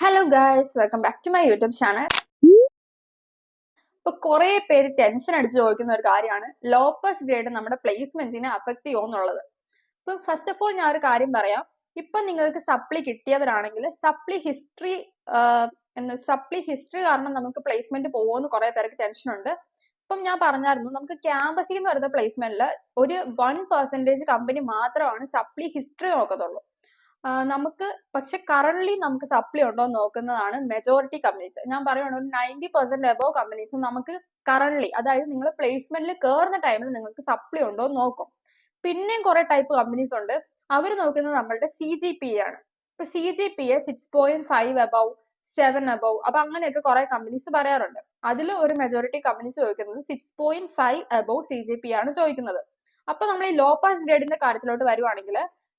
Hello guys, welcome back to my YouTube channel. ഇപ്പൊ കുറെ പേര് ടെൻഷൻ അടിച്ച് ചോദിക്കുന്ന ഒരു കാര്യമാണ് ലോ പാസ് ഗ്രേഡ് നമ്മുടെ പ്ലേസ്മെന്റിനെ അഫക്ട് ചെയ്യുമോ എന്നുള്ളത്. ഇപ്പൊ ഫസ്റ്റ് ഓഫ് ഓൾ ഞാൻ ഒരു കാര്യം പറയാം. ഇപ്പൊ നിങ്ങൾക്ക് സപ്ലി കിട്ടിയവരാണെങ്കിൽ സപ്ലി ഹിസ്റ്ററി കാരണം നമുക്ക് പ്ലേസ്മെന്റ് പോകുമെന്ന് കുറെ പേർക്ക് ടെൻഷൻ ഉണ്ട്. ഇപ്പം ഞാൻ പറഞ്ഞായിരുന്നു, നമുക്ക് ക്യാമ്പസിൽ നിന്ന് വരുന്ന പ്ലേസ്മെന്റിൽ ഒരു 1% കമ്പനി മാത്രമാണ് സപ്ലി ഹിസ്റ്ററി നോക്കത്തുള്ളൂ. നമുക്ക് പക്ഷെ കറന്റ് നമുക്ക് സപ്ലി ഉണ്ടോ എന്ന് നോക്കുന്നതാണ് മെജോറിറ്റി കമ്പനീസ്. ഞാൻ പറയുകയാണ്, ഒരു 90% എബോവ് കമ്പനീസ് നമുക്ക് കറന്റ്, അതായത് നിങ്ങൾ പ്ലേസ്മെന്റിൽ കയറുന്ന ടൈമിൽ നിങ്ങൾക്ക് സപ്ലി ഉണ്ടോ എന്ന് നോക്കും. പിന്നെയും കുറെ ടൈപ്പ് കമ്പനീസ് ഉണ്ട്. അവർ നോക്കുന്നത് നമ്മളുടെ CGPA ആണ്. ഇപ്പൊ CGPA 6.5 എബോവ്, 7 എബോവ്, അപ്പൊ അങ്ങനെയൊക്കെ കുറെ കമ്പനീസ് പറയാറുണ്ട്. അതിൽ ഒരു മെജോറിറ്റി കമ്പനീസ് ചോദിക്കുന്നത് 6.5 എബോവ് CGPA ആണ് ചോദിക്കുന്നത്. അപ്പൊ നമ്മൾ ഈ ലോ പാസ് ഗ്രേഡിന്റെ കാര്യത്തിലോട്ട് വരുവാണെങ്കിൽ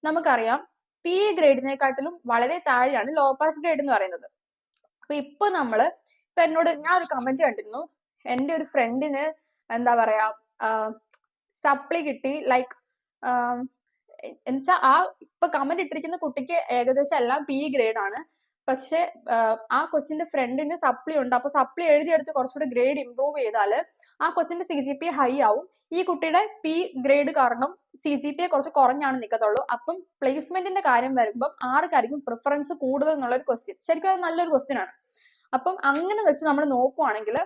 നമുക്കറിയാം, PA ഗ്രേഡിനെക്കാട്ടിലും വളരെ താഴെയാണ് ലോ പാസ് ഗ്രേഡ് എന്ന് പറയുന്നത്. അപ്പൊ ഇപ്പൊ എന്നോട് ഞാൻ ഒരു കമന്റ് കണ്ടിരുന്നു, എന്റെ ഒരു ഫ്രണ്ടിന് എന്താ പറയാ സപ്ലി കിട്ടി, ലൈക്ക് എന്നുവെച്ചാ ഇപ്പൊ കമന്റ് ഇട്ടിരിക്കുന്ന കുട്ടിക്ക് ഏകദേശം എല്ലാം PE ഗ്രേഡ് ആണ്. പക്ഷെ ആ കൊച്ചിന്റെ ഫ്രണ്ടിന് സപ്ലി ഉണ്ട്. അപ്പൊ സപ്ലി എഴുതിയെടുത്ത് കുറച്ചുകൂടി ഗ്രേഡ് ഇംപ്രൂവ് ചെയ്താൽ ആ കൊച്ചിന്റെ CGPA ഹൈ ആവും. ഈ കുട്ടിയുടെ P ഗ്രേഡ് കാരണം CGPA കുറച്ച് കുറഞ്ഞാണ് നിൽക്കത്തുള്ളൂ. അപ്പം പ്ലേസ്മെന്റിന്റെ കാര്യം വരുമ്പോൾ ആർക്കായിരിക്കും പ്രിഫറൻസ് കൂടുതൽ എന്നുള്ളൊരു ക്വസ്റ്റ്യൻ. ശരിക്കും അത് നല്ലൊരു ക്വസ്റ്റ്യൻ ആണ്. അപ്പം അങ്ങനെ വെച്ച് നമ്മൾ നോക്കുവാണെങ്കിൽ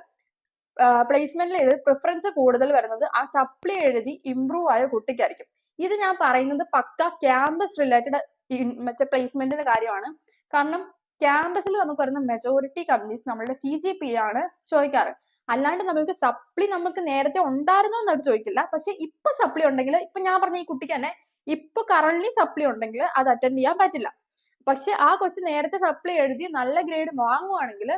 പ്ലേസ്മെന്റിൽ പ്രിഫറൻസ് കൂടുതൽ വരുന്നത് ആ സപ്ലി എഴുതി ഇംപ്രൂവ് ആയ കുട്ടിക്കായിരിക്കും. ഇത് ഞാൻ പറയുന്നത് പക്ക ക്യാമ്പസ് റിലേറ്റഡ് മറ്റേ പ്ലേസ്മെന്റിന്റെ കാര്യമാണ്. കാരണം ക്യാമ്പസിൽ നമുക്ക് വരുന്ന മെജോറിറ്റി കമ്പനീസ് നമ്മളുടെ CGPA ആണ് ചോദിക്കാറ്. അല്ലാണ്ട് നമുക്ക് സപ്ലി നമുക്ക് നേരത്തെ ഉണ്ടായിരുന്നോ എന്ന് അവർ ചോദിക്കില്ല. പക്ഷെ ഇപ്പൊ സപ്ലി ഉണ്ടെങ്കിൽ, ഇപ്പൊ ഞാൻ പറഞ്ഞ ഈ കുട്ടിക്ക് തന്നെ ഇപ്പൊ കറന്റ് സപ്ലി ഉണ്ടെങ്കിൽ അത് അറ്റൻഡ് ചെയ്യാൻ പറ്റില്ല. പക്ഷെ ആ കൊച്ചു നേരത്തെ സപ്ലി എഴുതി നല്ല ഗ്രേഡ് വാങ്ങുവാണെങ്കിൽ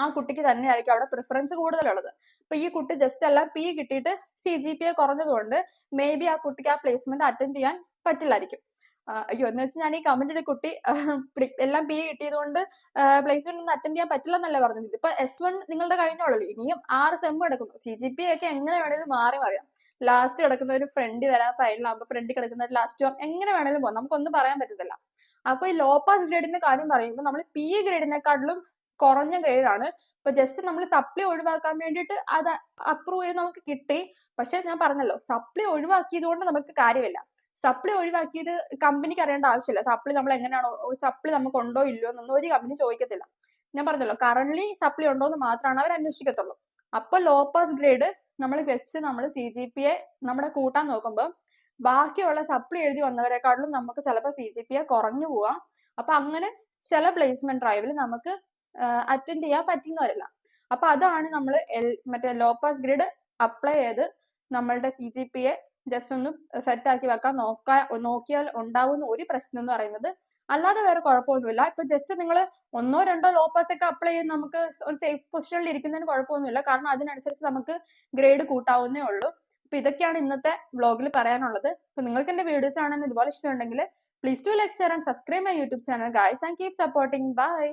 ആ കുട്ടിക്ക് തന്നെയായിരിക്കും അവിടെ പ്രിഫറൻസ് കൂടുതലുള്ളത്. ഇപ്പൊ ഈ കുട്ടി ജസ്റ്റ് എല്ലാം P കിട്ടിയിട്ട് CGPA കുറഞ്ഞതുകൊണ്ട് മേ ബി ആ കുട്ടിക്ക് ആ പ്ലേസ്മെന്റ് അറ്റൻഡ് ചെയ്യാൻ പറ്റില്ലായിരിക്കും. അയ്യോ, എന്ന് വെച്ചാൽ ഞാൻ ഈ കമന്റ് ഒരു കുട്ടി എല്ലാം P കിട്ടിയത് കൊണ്ട് പ്ലേസ്മെന്റ് ഒന്നും അറ്റൻഡ് ചെയ്യാൻ പറ്റില്ല എന്നല്ല പറഞ്ഞത്. ഇപ്പൊ S1 നിങ്ങളുടെ കഴിഞ്ഞോളൂ, ഇനിയും 6 സെം കിടക്കുന്നു. CGPA ഒക്കെ എങ്ങനെ വേണേലും മാറി മറിയാം. ലാസ്റ്റ് കിടക്കുന്ന ഒരു ഫ്രണ്ട് വരാം, ഫൈനലാകുമ്പോൾ ഫ്രണ്ട് കിടക്കുന്ന ലാസ്റ്റ് എങ്ങനെ വേണേലും പോകാം, നമുക്കൊന്നും പറയാൻ പറ്റത്തില്ല. അപ്പൊ ഈ ലോ പാസ് ഗ്രേഡിന്റെ കാര്യം പറയുമ്പോൾ നമ്മൾ PE ഗ്രേഡിനെക്കാട്ടിലും കുറഞ്ഞ ഗ്രേഡ് ആണ്. ഇപ്പൊ ജസ്റ്റ് നമ്മൾ സപ്ലി ഒഴിവാക്കാൻ വേണ്ടിയിട്ട് അത് അപ്രൂവ് ചെയ്ത് നമുക്ക് കിട്ടി. പക്ഷെ ഞാൻ പറഞ്ഞല്ലോ, സപ്ലി ഒഴിവാക്കിയത് കൊണ്ട് നമുക്ക് കാര്യമില്ല. സപ്ലി ഒഴിവാക്കിയത് കമ്പനിക്ക് അറിയേണ്ട ആവശ്യമില്ല. സപ്ലി നമ്മൾ എങ്ങനെയാണോ, സപ്ലി നമുക്ക് ഉണ്ടോ ഇല്ലയോ എന്നൊന്നും ഒരു കമ്പനി ചോദിക്കത്തില്ല. ഞാൻ പറഞ്ഞല്ലോ, കറന്റ് സപ്ലി ഉണ്ടോ എന്ന് മാത്രമാണ് അവർ അന്വേഷിക്കത്തുള്ളൂ. അപ്പൊ ലോ പാസ് ഗ്രേഡ് നമ്മൾ വെച്ച് നമ്മൾ CGPA നമ്മുടെ കൂട്ടാൻ നോക്കുമ്പോൾ ബാക്കിയുള്ള സപ്ലി എഴുതി വന്നവരെക്കാട്ടിലും നമുക്ക് ചിലപ്പോൾ CGPA കുറഞ്ഞു പോവാം. അപ്പൊ അങ്ങനെ ചില പ്ലേസ്മെന്റ് ഡ്രൈവിൽ നമുക്ക് അറ്റൻഡ് ചെയ്യാൻ പറ്റുന്ന വരില്ല. അപ്പൊ അതാണ് നമ്മൾ മറ്റേ ലോ പാസ് ഗ്രേഡ് അപ്ലൈ ചെയ്ത് നമ്മളുടെ CGPA ജസ്റ്റ് ഒന്ന് സെറ്റ് ആക്കി വെക്കാൻ നോക്കിയാൽ ഉണ്ടാവുന്ന ഒരു പ്രശ്നം എന്ന് പറയുന്നത്. അല്ലാതെ വേറെ കുഴപ്പമൊന്നുമില്ല. ഇപ്പൊ ജസ്റ്റ് നിങ്ങൾ 1-2 ലോ പാസ് ഒക്കെ അപ്ലൈ ചെയ്ത് നമുക്ക് ഒരു സേഫ് പൊസിഷനിൽ ഇരിക്കുന്നതിന് കുഴപ്പമൊന്നുമില്ല. കാരണം അതിനനുസരിച്ച് നമുക്ക് ഗ്രേഡ് കൂട്ടാവുന്നേ ഉള്ളൂ. അപ്പൊ ഇതൊക്കെയാണ് ഇന്നത്തെ വ്ലോഗിൽ പറയാനുള്ളത്. അപ്പൊ നിങ്ങൾക്ക് എന്റെ വീഡിയോസ് കാണാൻ ഇതുപോലെ ഇഷ്ടമുണ്ടെങ്കിൽ please do like, share and subscribe my YouTube channel guys, and keep supporting. Bye.